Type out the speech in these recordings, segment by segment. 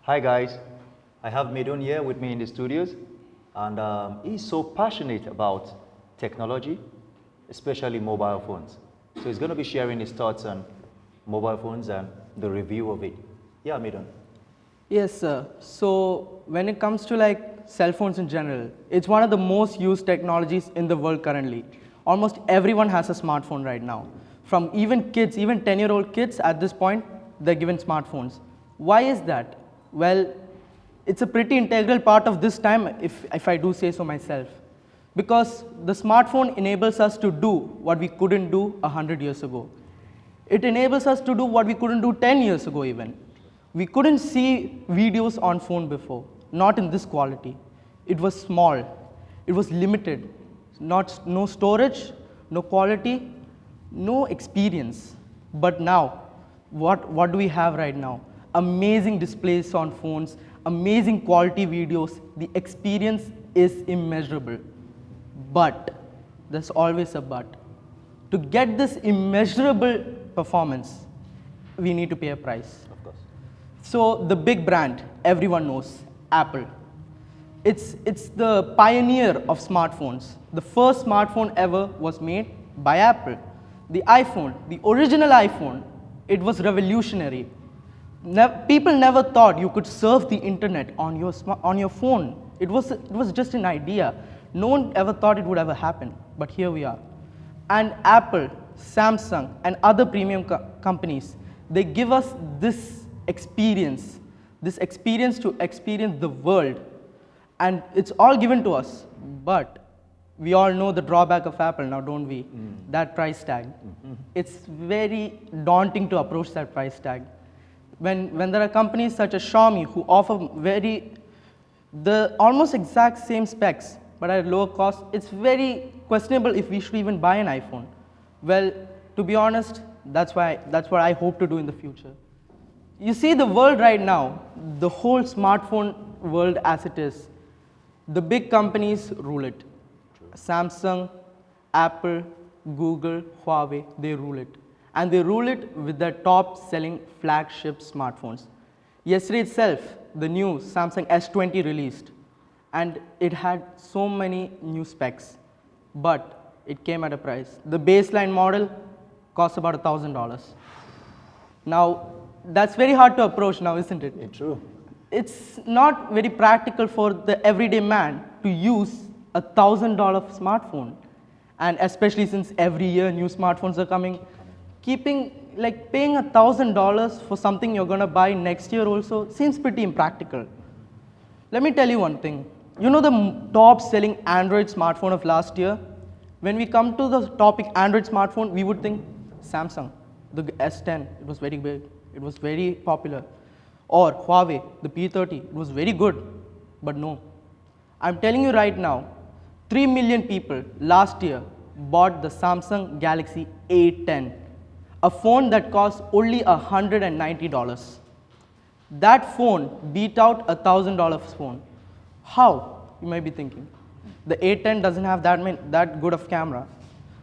Hi guys, I have Midhun here with me in the studios, and he's so passionate about technology, especially mobile phones. So he's going to be sharing his thoughts on mobile phones and the review of it. Yeah, Midhun. Yes, sir. So when it comes to like cell phones in general, it's one of the most used technologies in the world currently. Almost everyone has a smartphone right now. From even kids, even 10-year-old kids at this point, they're given smartphones. Why is that? Well, it's a pretty integral part of this time, if I do say so myself. Because the smartphone enables us to do what we couldn't do 100 years ago. It enables us to do what we couldn't do 10 years ago even. We couldn't see videos on phone before, not in this quality. It was small, it was limited, no storage, no quality, no experience. But now, what do we have right now? Amazing displays on phones, amazing quality videos. The experience is immeasurable. But, there's always a but. To get this immeasurable performance, we need to pay a price. Of course. So the big brand, everyone knows, Apple. It's the pioneer of smartphones. The first smartphone ever was made by Apple. The iPhone, the original iPhone, it was revolutionary. People never thought you could surf the internet on your phone. It was just an idea. No one ever thought it would ever happen, but here we are. And Apple, Samsung, and other premium companies, they give us this experience to experience the world. And it's all given to us, but we all know the drawback of Apple now, don't we? That price tag. It's very daunting to approach that price tag. When there are companies such as Xiaomi who offer the almost exact same specs, but at a lower cost, it's very questionable if we should even buy an iPhone. Well, to be honest, that's what I hope to do in the future. You see the world right now, the whole smartphone world as it is, the big companies rule it. True. Samsung, Apple, Google, Huawei, they rule it. And they rule it with their top selling flagship smartphones. Yesterday itself, the new Samsung S20 released, and it had so many new specs, but it came at a price. The baseline model cost about $1,000. Now, that's very hard to approach now, isn't it? It's true. It's not very practical for the everyday man to use $1,000 smartphone. And especially since every year new smartphones are coming, paying $1,000 for something you're gonna buy next year also seems pretty impractical. Let me tell you one thing. You know the top selling Android smartphone of last year? When we come to the topic Android smartphone, we would think Samsung, the S10, it was very big, it was very popular. Or Huawei, the P30, it was very good, but no. I'm telling you right now, 3 million people last year bought the Samsung Galaxy A10, a phone that cost only $190. That phone beat out $1,000 phone. How? You might be thinking. The A10 doesn't have that good of camera.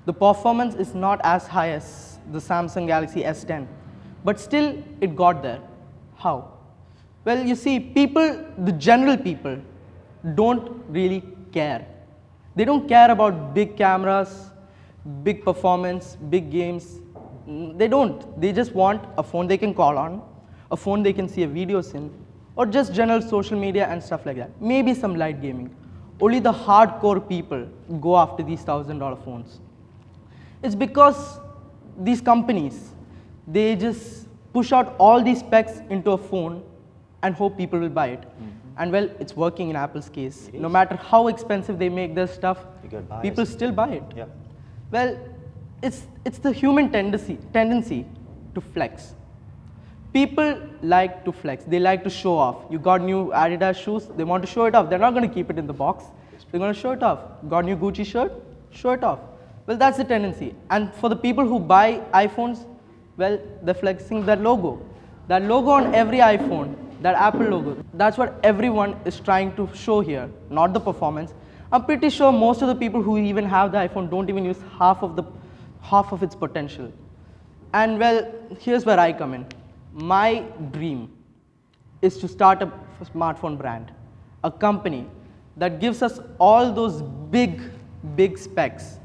The performance is not as high as the Samsung Galaxy S10, but still it got there. How? Well, you see, the general people, don't really care. They don't care about big cameras, big performance, big games. They don't. They just want a phone they can call on, a phone they can see videos in, or just general social media and stuff like that. Maybe some light gaming. Only the hardcore people go after these $1,000 phones. It's because these companies, they just push out all these specs into a phone and hope people will buy it. And well, it's working in Apple's case. No matter how expensive they make their stuff, people still buy it. Yeah. Well, it's the human tendency to flex. People like to flex. They like to show off. You got new Adidas shoes, they want to show it off. They're not going to keep it in the box. They're going to show it off. Got new Gucci shirt, show it off. Well, that's the tendency. And for the people who buy iPhones, well, they're flexing that logo. That logo on every iPhone, that Apple logo, that's what everyone is trying to show here, not the performance. I'm pretty sure most of the people who even have the iPhone don't even use half of its potential. And well, here's where I come in. My dream is to start a smartphone brand, a company that gives us all those big specs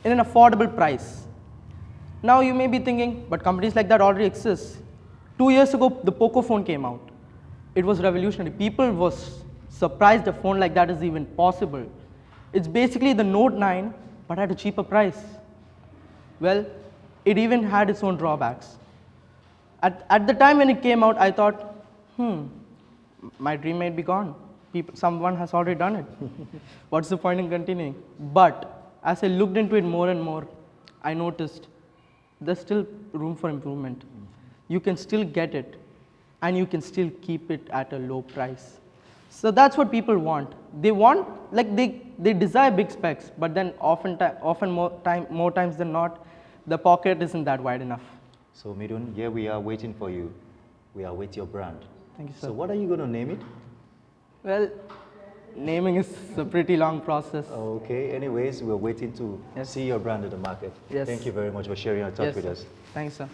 in an affordable price. Now you may be thinking, but companies like that already exist. 2 years ago, the Poco phone came out. It was revolutionary. People was surprised a phone like that is even possible. It's basically the Note 9, but at a cheaper price. Well, it even had its own drawbacks. At the time when it came out, I thought, my dream might be gone. Someone has already done it. What's the point in continuing? But as I looked into it more and more, I noticed there's still room for improvement. You can still get it, and you can still keep it at a low price. So that's what people want. They want, like they desire big specs, but then often more times than not, the pocket isn't that wide enough. So Midhun, here we are waiting for you. We are with your brand. Thank you, sir. So what are you going to name it? Well, naming is a pretty long process. Okay, anyways, we're waiting to see your brand in the market. Yes. Thank you very much for sharing your thoughts with us. Thanks, sir.